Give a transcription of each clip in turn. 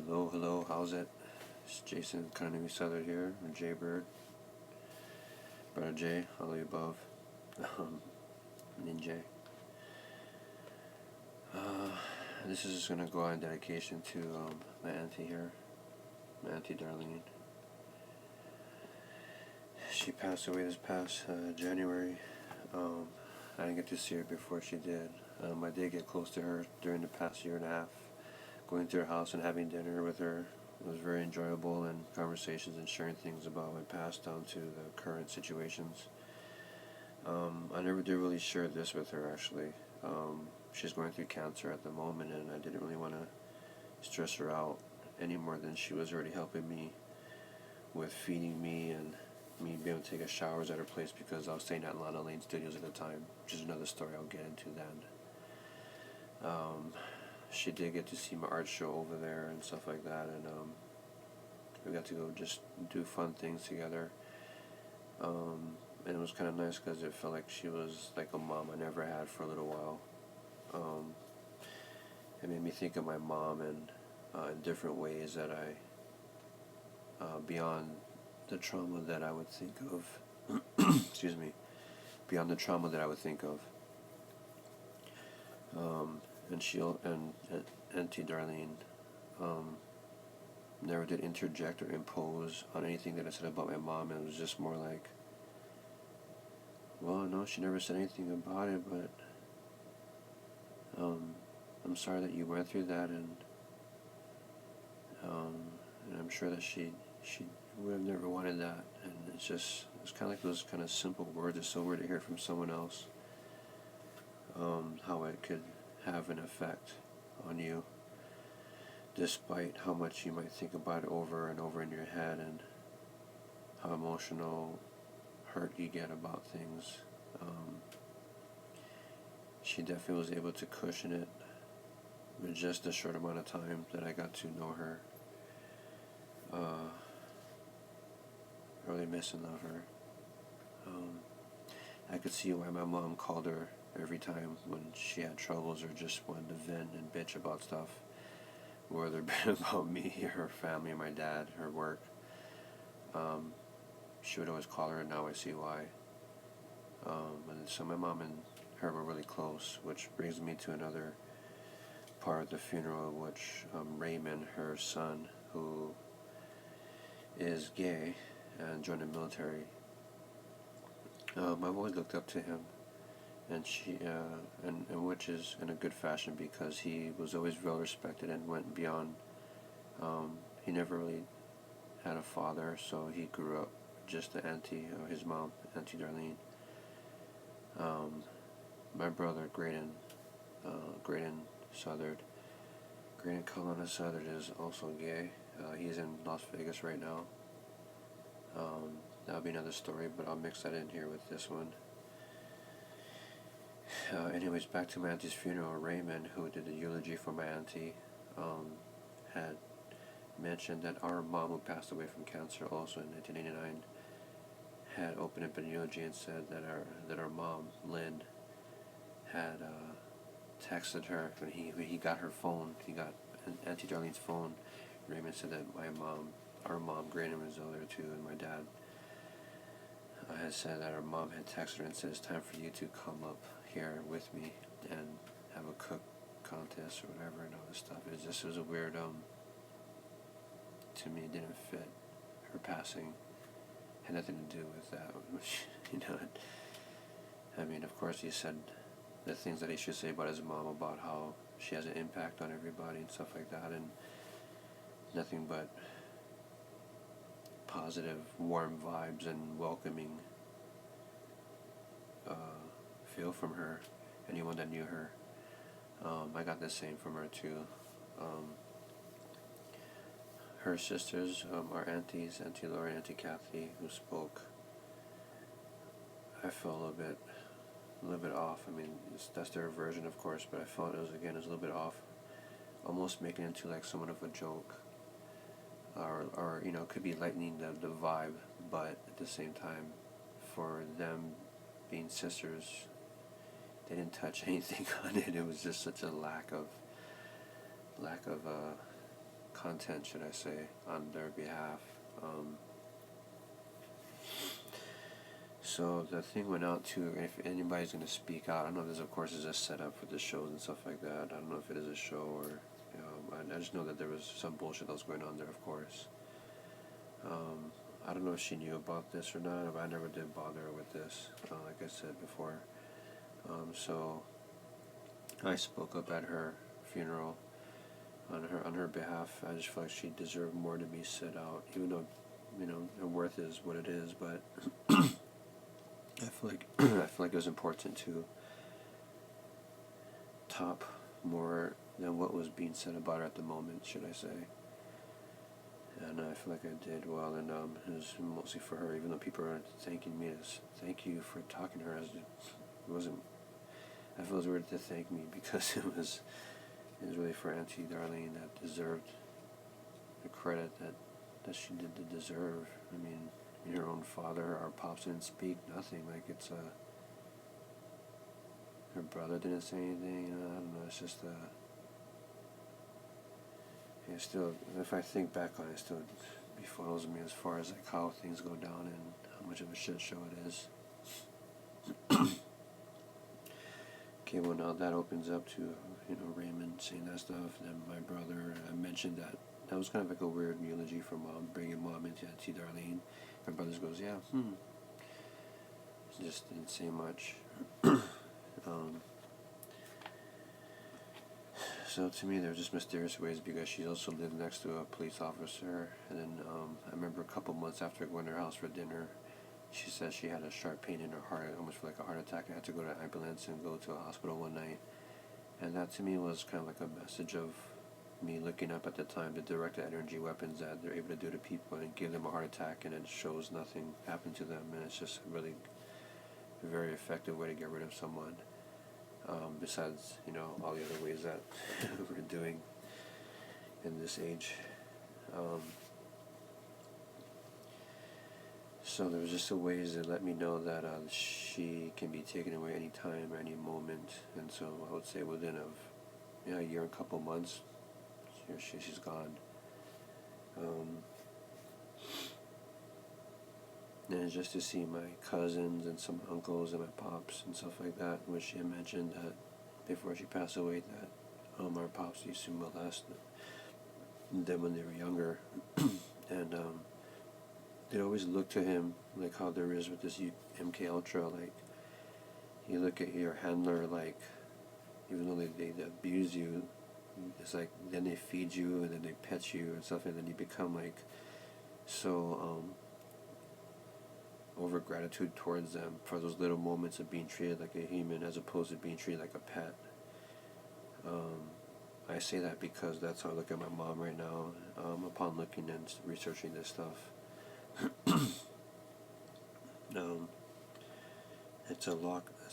Hello, how's it? It's Jason Kanemi Southern here, or Jay Bird. Brother Jay, all the above. Ninja. This is just gonna go out in dedication to my auntie here, my Aunty Darlene. She passed away this past January. I didn't get to see her before she did. I did get close to her during the past year and a half. Going to her house and having dinner with her was very enjoyable, and conversations and sharing things about my past down to the current situations. I never did really share this with her actually. She's going through cancer at the moment, and I didn't really want to stress her out any more than she was already helping me with feeding me and me being able to take showers at her place, because I was staying at Lana Lane Studios at the time, which is another story I'll get into then. She did get to see my art show over there and stuff like that, and we got to go just do fun things together. And it was kind of nice because it felt like she was like a mom I never had for a little while. It made me think of my mom in different ways that beyond the trauma that I would think of, excuse me, beyond the trauma that I would think of. And Aunty Darlene never did interject or impose on anything that I said about my mom. It was just more like, well, no, she never said anything about it, but I'm sorry that you went through that, and I'm sure that she would have never wanted that. And it's kind of like those kind of simple words. It's so weird to hear from someone else, how it could have an effect on you, despite how much you might think about it over and over in your head, and how emotional hurt you get about things. She definitely was able to cushion it with just a short amount of time that I got to know her. Really missing of her. I could see why my mom called her every time when she had troubles or just wanted to vent and bitch about stuff, whether it be about me, her family, my dad, her work. She would always call her, and now I see why. And so my mom and her were really close, which brings me to another part of the funeral, which Raymond, her son, who is gay and joined the military, I've always looked up to him, and and which is in a good fashion, because he was always well respected and went beyond. He never really had a father, so he grew up just the auntie, his mom, Aunty Darlene. My brother, Graydon Southard, Graydon Kalana Southard, is also gay. He's in Las Vegas right now. That'll be another story, but I'll mix that in here with this one. Anyways, back to my auntie's funeral. Raymond, who did the eulogy for my auntie, had mentioned that our mom, who passed away from cancer also in 1989, had opened up a eulogy and said that our mom, Lynn, had texted her when he got her phone. He got Aunty Darlene's phone. Raymond said that our mom, Graydon, was over there too, and my dad had said that our mom had texted her and said, it's time for you to come up here with me and have a cook contest or whatever and all this stuff. It was a weird, to me, it didn't fit. Her passing had nothing to do with that, which, I mean, of course he said the things that he should say about his mom, about how she has an impact on everybody and stuff like that, and nothing but positive, warm vibes and welcoming feel from her, anyone that knew her. I got the same from her too. Her sisters, our aunties, Auntie Laura and Auntie Kathy, who spoke, I felt a little bit off. I mean, that's their version, of course, but I felt it was a little bit off, almost making it into like somewhat of a joke, or it could be lightening the vibe, but at the same time, for them being sisters, they didn't touch anything on it. It was just such a lack of content, should I say, on their behalf. So the thing went out to, if anybody's going to speak out, I don't know if this, of course, is a setup for the shows and stuff like that. I don't know if it is a show or, I just know that there was some bullshit that was going on there, of course. I don't know if she knew about this or not, but I never did bother her with this, like I said before. So I spoke up at her funeral on her behalf. I just felt like she deserved more to be said out, even though, her worth is what it is, but I feel like it was important to top more than what was being said about her at the moment, should I say. And I feel like I did well, and it was mostly for her, even though people are thanking me as thank you for talking to her. As it wasn't, I feel it was weird to thank me because it was really for Aunty Darlene that deserved the credit that she did to deserve. I mean, her own father, our pops didn't speak, nothing. Like, it's her brother didn't say anything. I don't know. It's just still, if I think back on it, it still befuddles me as far as like how things go down and how much of a shit show it is. Okay, well, now that opens up to Raymond saying that stuff. And then my brother, I mentioned that was kind of like a weird eulogy for Mom, bringing Mom into Aunty Darlene. My brother goes, yeah, just didn't say much. So to me, they're just mysterious ways, because she also lived next to a police officer. And then I remember a couple months after going to her house for dinner, she said she had a sharp pain in her heart, almost like a heart attack. I had to go to an ambulance and go to a hospital one night. And that to me was kind of like a message of me looking up at the time the directed energy weapons that they're able to do to people and give them a heart attack, and it shows nothing happened to them. And it's just really a very effective way to get rid of someone. Besides, all the other ways that we're doing in this age. So there was just a ways that let me know that she can be taken away any time, any moment. And so I would say within a year and a couple months, she's gone. And just to see my cousins and some uncles and my pops and stuff like that, which she had mentioned that before she passed away, that our pops used to molest them when they were younger. And they always look to him like how there is with this MK Ultra. Like, you look at your handler, like, even though they abuse you, it's like then they feed you and then they pet you and stuff, and then you become like so over gratitude towards them for those little moments of being treated like a human as opposed to being treated like a pet. I say that because that's how I look at my mom right now, upon looking and researching this stuff. It's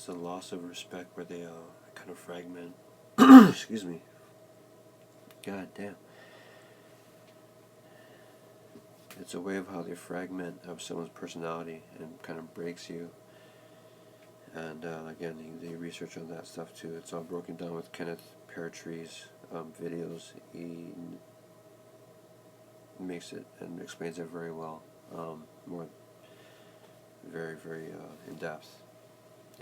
a loss of respect where they kind of fragment. Excuse me. God damn. It's a way of how they fragment of someone's personality and kind of breaks you. And again, they research on that stuff too. It's all broken down with Kenneth Peartree's videos. He makes it and explains it very well. More very, very in depth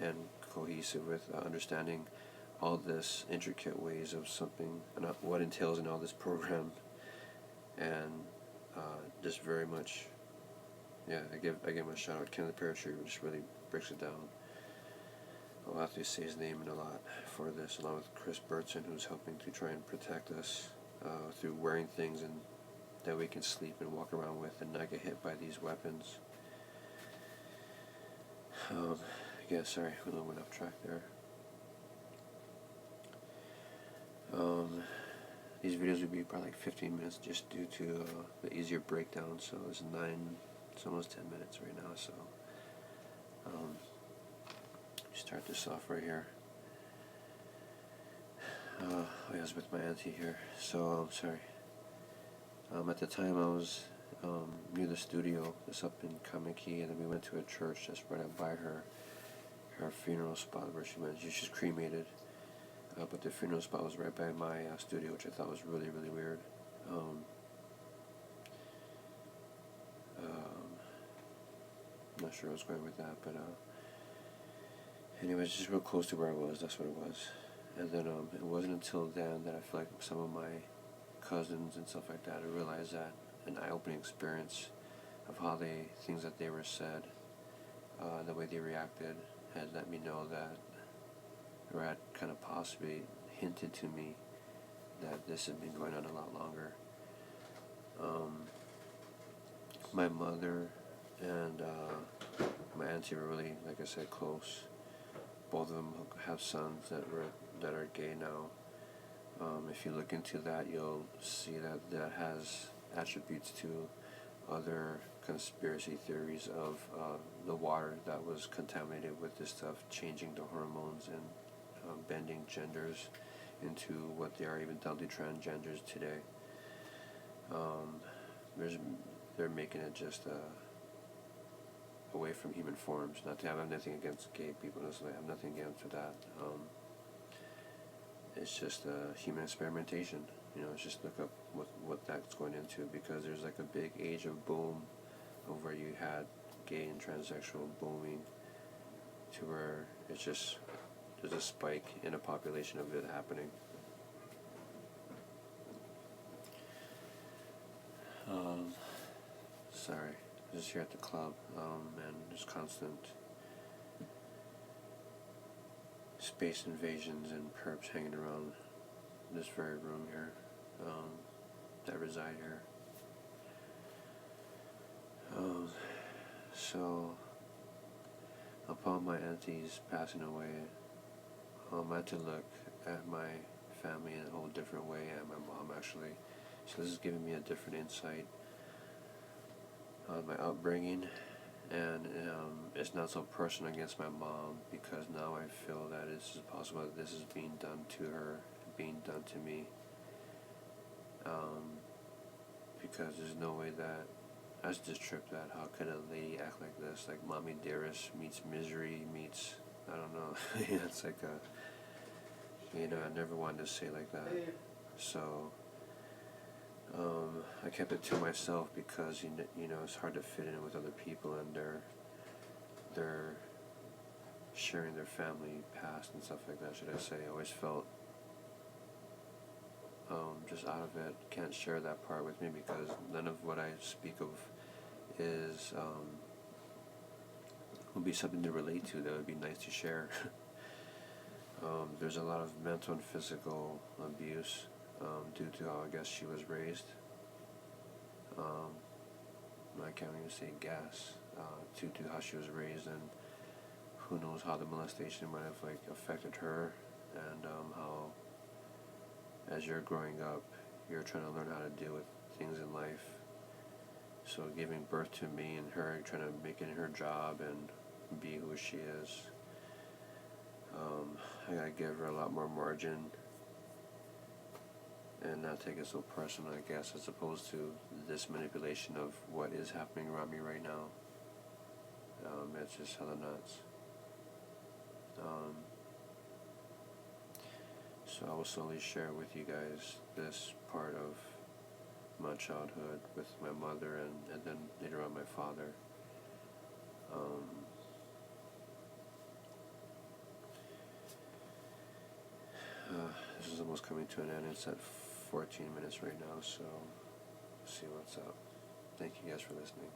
and cohesive with understanding all this intricate ways of something and what entails in all this program. And just very much, I give him a shout out. Kenneth Peartree just really breaks it down. I'll have to say his name in a lot for this, along with Chris Burton, who's helping to try and protect us through wearing things and that we can sleep and walk around with and not get hit by these weapons. Again, sorry, we went off track there. These videos would be probably like 15 minutes just due to the easier breakdown. So it's almost 10 minutes right now. So start this off right here. I was with my auntie here. So sorry. At the time I was near the studio, just up in Kamiki, and then we went to a church just right up by her funeral spot where she went. She's cremated. But the funeral spot was right by my studio, which I thought was really, really weird. not sure where I was going with that, but anyways, just real close to where I was. That's what it was. And then it wasn't until then that I feel like some of my cousins and stuff like that, I realized that an eye-opening experience of how things that they were said, the way they reacted, had let me know that, or had kind of possibly hinted to me that this had been going on a lot longer. My mother and my auntie were really, like I said, close. Both of them have sons that are gay now. If you look into that, you'll see that has attributes to other conspiracy theories of the water that was contaminated with this stuff, changing the hormones and bending genders into what they are, even doubly transgenders today. They're making it just away from human forms. Not to have anything against gay people, necessarily. I have nothing against that. It's just human experimentation. Just look up what that's going into, because there's like a big age of boom of where you had gay and transsexual booming to where it's just, there's a spike in a population of it happening. Sorry, just here at the club, and there's constant space invasions and perps hanging around this very room here, that reside here. So, upon my auntie's passing away, I had to look at my family in a whole different way, and my mom actually. So this is giving me a different insight on my upbringing, and it's not so personal against my mom, because now I feel that it's possible that this is being done to her, being done to me, because there's no way that I was just tripped at how could a lady act like this, like mommy dearest meets misery meets, I don't know. It's like I never wanted to say like that. So I kept it to myself, because it's hard to fit in with other people, and they're sharing their family past and stuff like that, should I say. I always felt just out of it, can't share that part with me, because none of what I speak of is would be something to relate to that would be nice to share. There's a lot of mental and physical abuse due to how I guess she was raised. I can't even say due to how she was raised, and who knows how the molestation might have affected her, and how as you're growing up, you're trying to learn how to deal with things in life. So giving birth to me and her, trying to make it her job and be who she is, I gotta give her a lot more margin and not take it so personal, I guess, as opposed to this manipulation of what is happening around me right now. It's just hella nuts. So I will slowly share with you guys this part of my childhood with my mother, and then later on my father. This is almost coming to an end. It's at 14 minutes right now, so see what's up. Thank you guys for listening.